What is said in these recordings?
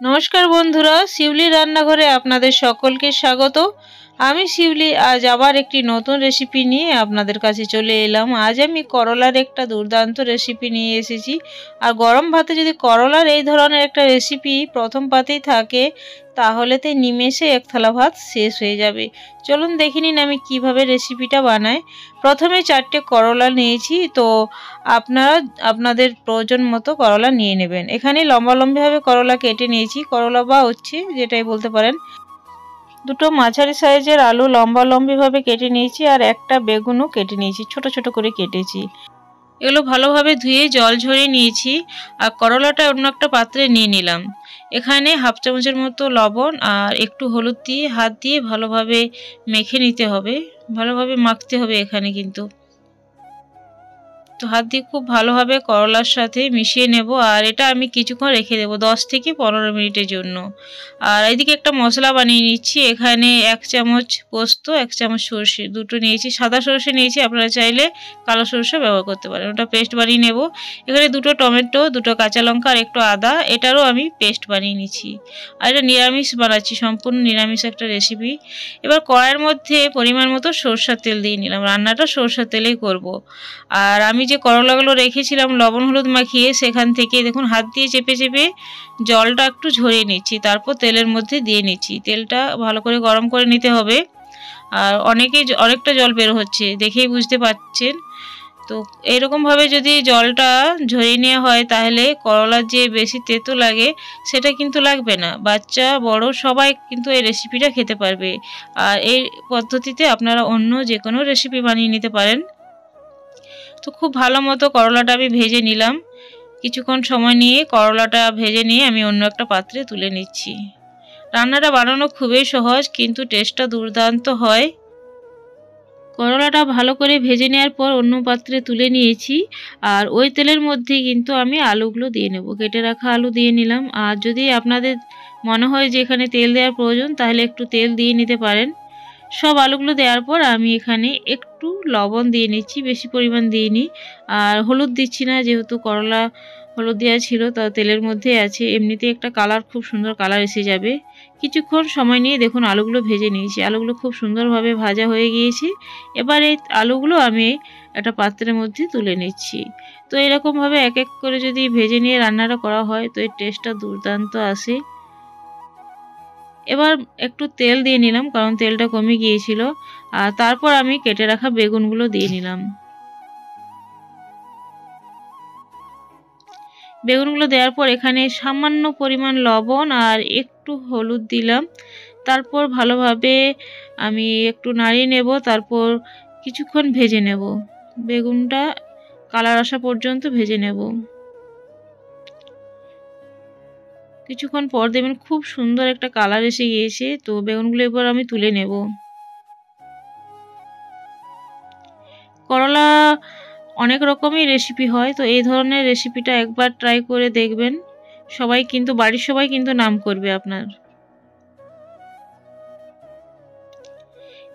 নমস্কার বন্ধুরা, শিউলি রান্নাঘরে আপনাদের সকলকে স্বাগত। আমি শিউলি আজ আবার একটি নতুন রেসিপি নিয়ে আপনাদের কাছে চলে এলাম। আজ আমি করলার একটা দুর্দান্ত রেসিপি নিয়ে এসেছি। আর গরম ভাতে যদি করলার এই ধরনের একটা রেসিপি প্রথম পাতেই থাকে তাহলে তো নিমেষে এক থালা ভাত শেষ হয়ে যাবে। চলুন দেখে নিন আমি কিভাবে রেসিপিটা বানাই। প্রথমে 4টে করলা নিয়েছি, তো আপনারা আপনাদের প্রয়োজন মতো করলা নিয়ে নেবেন। এখানে লম্বালম্বিভাবে করলা কেটে নিয়েছি, করলা বা হচ্ছে যেটাই বলতে পারেন। দুটো মাঝারি সাইজের আলু লম্বালম্বিভাবে কেটে নিয়েছি, আর একটা বেগুনও কেটে নিয়েছি, ছোট ছোট করে কেটেছি। এগুলো ভালোভাবে ধুয়ে জল ঝরিয়ে নিয়েছি। আর করলাটা অন্য একটা পাত্রে নিয়ে নিলাম। এখানে হাফ চামচের মতো লবণ আর একটু হলুদ দিয়ে হাত দিয়ে ভালোভাবে মেখে নিতে হবে, ভালোভাবে মাখতে হবে এখানে কিন্তু। তো হাত দিয়ে খুব ভালোভাবে করলার সাথে মিশিয়ে নেব। আর এটা আমি কিছুক্ষণ রেখে দেবো 10 থেকে 15 মিনিটের জন্য। আর এদিকে একটা মশলা বানিয়ে নিচ্ছি। এখানে 1 চামচ পোস্ত, 1 চামচ সরষে, দুটো নিয়েছি। সাদা সরষে নিয়েছি, আপনারা চাইলে কালো সরষে ব্যবহার করতে পারেন। ওটা পেস্ট বানিয়ে নেব। এখানে দুটো টমেটো, দুটো কাঁচা লঙ্কা আর একটু আদা, এটারও আমি পেস্ট বানিয়ে নিচ্ছি। আর এটা নিরামিষ বানাচ্ছি, সম্পূর্ণ নিরামিষ একটা রেসিপি। এবার কড়াইয়ের মধ্যে পরিমাণ মতো সরষের তেল দিয়ে নিলাম। রান্নাটা সরষের তেলেই করব। আর আমি যে করলাগুলো রেখেছিলাম লবণ হলুদ মাখিয়ে, সেখান থেকে দেখুন হাত দিয়ে চেপে চেপে জলটা একটু ঝরিয়ে নিচ্ছি, তারপর তেলের মধ্যে দিয়ে নিচ্ছি। তেলটা ভালো করে গরম করে নিতে হবে। আর অনেকটা জল বের হচ্ছে, দেখেই বুঝতে পারছেন। তো এরকমভাবে যদি জলটা ঝরিয়ে নেওয়া হয় তাহলে করলার যে বেশি তেতো লাগে সেটা কিন্তু লাগবে না। বাচ্চা বড় সবাই কিন্তু এই রেসিপিটা খেতে পারবে। আর এই পদ্ধতিতে আপনারা অন্য যে কোনো রেসিপি বানিয়ে নিতে পারেন। তো খুব ভালো মতো করলাটা আমি ভেজে নিলাম। কিছুক্ষণ সময় নিয়ে করলাটা ভেজে নিয়ে আমি অন্য একটা পাত্রে তুলে নিচ্ছি। রান্নাটা বানানো খুবই সহজ, কিন্তু টেস্টটা দুর্দান্ত হয়। করলাটা ভালো করে ভেজে নেওয়ার পর অন্য পাত্রে তুলে নিয়েছি। আর ওই তেলের মধ্যেই কিন্তু আমি আলুগুলো দিয়ে নেব। কেটে রাখা আলু দিয়ে নিলাম। আর যদি আপনাদের মনে হয় যে এখানে তেল দেওয়ার প্রয়োজন তাহলে একটু তেল দিয়ে নিতে পারেন। সব আলুগুলো দেওয়ার পর আমি এখানে একটু লবণ দিয়ে নিচ্ছি, বেশি পরিমাণ দিইনি। আর হলুদ দিচ্ছি না, যেহেতু করলা হলুদ দেওয়া ছিল, তা তেলের মধ্যে আছে। এমনিতেই একটা কালার, খুব সুন্দর কালার এসে যাবে। কিছুক্ষণ সময় নিয়ে দেখুন আলুগুলো ভেজে নিয়েছি। আলুগুলো খুব সুন্দরভাবে ভাজা হয়ে গিয়েছে। এবার এই আলুগুলো আমি একটা পাত্রের মধ্যে তুলে নিচ্ছি। তো এরকমভাবে এক এক করে যদি ভেজে নিয়ে রান্নাটা করা হয় তো এর টেস্টটা দুর্দান্ত আসে। এবার একটু তেল দিয়ে নিলাম, কারণ তেলটা কমে গিয়েছিল। আর তারপর আমি কেটে রাখা বেগুনগুলো দিয়ে নিলাম। বেগুনগুলো দেওয়ার পর এখানে সামান্য পরিমাণ লবণ আর একটু হলুদ দিলাম। তারপর ভালোভাবে আমি একটু নাড়িয়ে নেব। তারপর কিছুক্ষণ ভেজে নেব, বেগুনটা কালার আসা পর্যন্ত ভেজে নেব। কিছুক্ষণ পর দেখবেন খুব সুন্দর একটা কালার এসে গিয়েছে। তো বেগুনগুলো এবার আমি তুলে নেব। করলা অনেক রকমই রেসিপি হয়, তো এই ধরনের রেসিপিটা একবার ট্রাই করে দেখবেন। বাড়ির সবাই কিন্তু নাম করবে আপনার।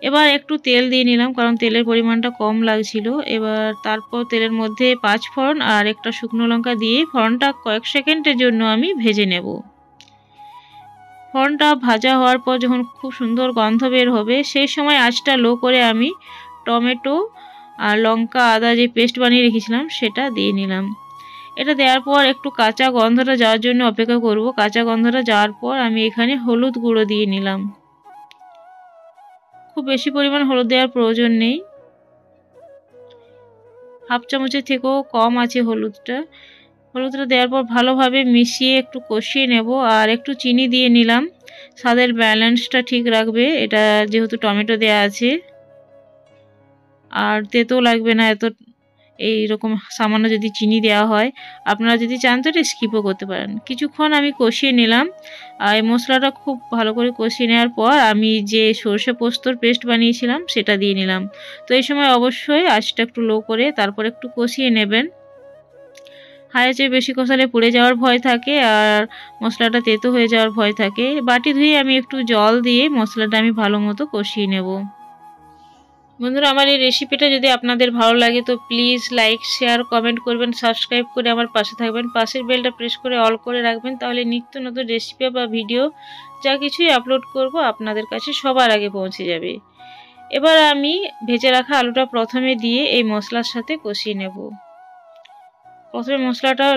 এবার একটু তেল দিয়ে নিলাম, কারণ তেলের পরিমাণটা কম লাগছিল। এবার তারপর তেলের মধ্যে 5 ফোড়ন আর একটা শুকনো লঙ্কা দিয়ে ফোড়নটা কয়েক সেকেন্ডের জন্য আমি ভেজে নেব। ফোড়নটা ভাজা হওয়ার পর যখন খুব সুন্দর গন্ধ বের হবে, সেই সময় আঁচটা লো করে আমি টমেটো আর লঙ্কা আদা যে পেস্ট বানিয়ে রেখেছিলাম সেটা দিয়ে নিলাম। এটা দেওয়ার পর একটু কাঁচা গন্ধটা যাওয়ার জন্য অপেক্ষা করব। কাঁচা গন্ধটা যাওয়ার পর আমি এখানে হলুদ গুঁড়ো দিয়ে নিলাম। খুব বেশি পরিমাণ হলুদ দেওয়ার প্রয়োজন নেই, হাফ চামচের থেকেও কম আছে হলুদটা। হলুদটা দেওয়ার পর ভালোভাবে মিশিয়ে একটু কষিয়ে নেব। আর একটু চিনি দিয়ে নিলাম, স্বাদের ব্যালেন্সটা ঠিক রাখবে এটা, যেহেতু টমেটো দেওয়া আছে। আর তেতো লাগবে না এত, এইরকম সামান্য যদি চিনি দেওয়া হয়। আপনারা যদি চান তো এটা স্কিপও করতে পারেন। কিছুক্ষণ আমি কষিয়ে নিলাম। আর এই মশলাটা খুব ভালো করে কষিয়ে নেওয়ার পর আমি যে সরষে পোস্তর পেস্ট বানিয়েছিলাম সেটা দিয়ে নিলাম। তো এই সময় অবশ্যই আঁচটা একটু লো করে তারপর একটু কষিয়ে নেবেন। হাঁড়ির চেয়ে বেশি কষালে পুড়ে যাওয়ার ভয় থাকে আর মশলাটা তেতো হয়ে যাওয়ার ভয় থাকে। বাটি ধুয়ে আমি একটু জল দিয়ে মশলাটা আমি ভালো মতো কষিয়ে নেব। বন্ধুরা, আমার এই রেসিপিটা যদি আপনাদের ভালো লাগে তো প্লিজ লাইক, শেয়ার, কমেন্ট করবেন, সাবস্ক্রাইব করে আমার পাশে থাকবেন, পাশের বেলটা প্রেস করে অল করে রাখবেন। তাহলে নিত্য নতুন রেসিপি বা ভিডিও যা কিছুই আপলোড করব আপনাদের কাছে সবার আগে পৌঁছে যাবে। এবার আমি ভেজে রাখা আলুটা প্রথমে দিয়ে এই মশলার সাথে কষিয়ে নেব। প্রথমে মশলাটা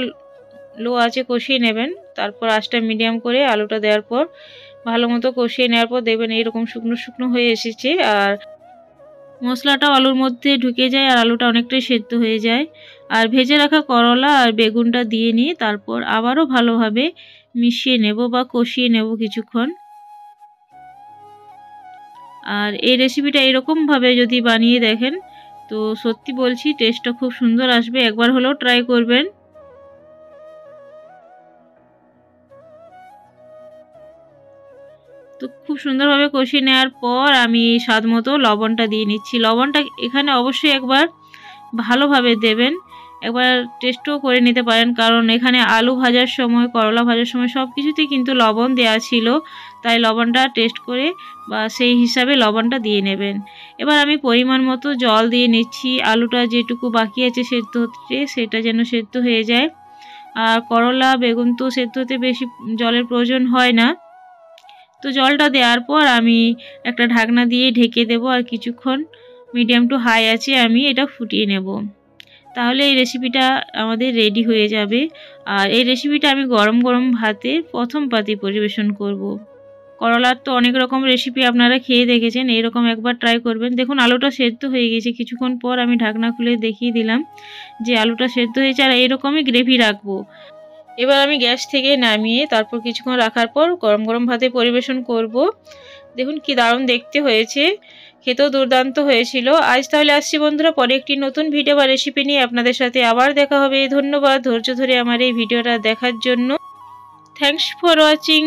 লো আঁচে কষিয়ে নেবেন, তারপর আঁচটা মিডিয়াম করে আলুটা দেওয়ার পর ভালো মতো কষিয়ে নেওয়ার পর দেখবেন এইরকম শুকনো শুকনো হয়ে এসেছে আর মশলাটা আলুর মধ্যে ঢুকে যায় আর আলুটা অনেকটাই সেদ্ধ হয়ে যায়। আর ভেজে রাখা করলা আর বেগুনটা দিয়ে নিয়ে তারপর আবারও ভালোভাবে মিশিয়ে নেব বা কষিয়ে নেব কিছুক্ষণ। আর এই রেসিপিটা এরকমভাবে যদি বানিয়ে দেখেন তো সত্যি বলছি টেস্টটা খুব সুন্দর আসবে, একবার হলেও ট্রাই করবেন। তো খুব সুন্দরভাবে কষিয়ে নেওয়ার পর আমি স্বাদ মতো লবণটা দিয়ে নিচ্ছি। লবণটা এখানে অবশ্যই একবার ভালোভাবে দেবেন, একবার টেস্টও করে নিতে পারেন, কারণ এখানে আলু ভাজার সময়, করলা ভাজার সময় সব কিছুতেই কিন্তু লবণ দেওয়া ছিল, তাই লবণটা টেস্ট করে বা সেই হিসাবে লবণটা দিয়ে নেবেন। এবার আমি পরিমাণ মতো জল দিয়ে নিচ্ছি, আলুটা যেটুকু বাকি আছে সেদ্ধ হতে সেটা যেন সেদ্ধ হয়ে যায়। আর করলা বেগুন তো সেদ্ধ হতে বেশি জলের প্রয়োজন হয় না। তো জলটা দেওয়ার পর আমি একটা ঢাকনা দিয়ে ঢেকে দেব আর কিছুক্ষণ মিডিয়াম টু হাই আছে আমি এটা ফুটিয়ে নেব। তাহলে এই রেসিপিটা আমাদের রেডি হয়ে যাবে। আর এই রেসিপিটা আমি গরম গরম ভাতে প্রথম পাতে পরিবেশন করব। করলার তো অনেক রকম রেসিপি আপনারা খেয়ে দেখেছেন, এরকম একবার ট্রাই করবেন। দেখুন আলুটা সেদ্ধ হয়ে গেছে, কিছুক্ষণ পর আমি ঢাকনা খুলে দেখিয়ে দিলাম যে আলুটা সেদ্ধ হয়েছে। আর এইরকমই গ্রেভি রাখবো। এবার আমি গ্যাস থেকে নামিয়ে তারপর কিছুক্ষণ রাখার পর গরম গরম ভাতে পরিবেশন করব। দেখুন কি দারুণ দেখতে হয়েছে, খেতেও দুর্দান্ত হয়েছিল। আজ তাহলে আসছি বন্ধুরা, পরে একটি নতুন ভিডিও বা রেসিপি নিয়ে আপনাদের সাথে আবার দেখা হবে। ধন্যবাদ ধৈর্য ধরে আমার এই ভিডিওটা দেখার জন্য। Thanks for watching.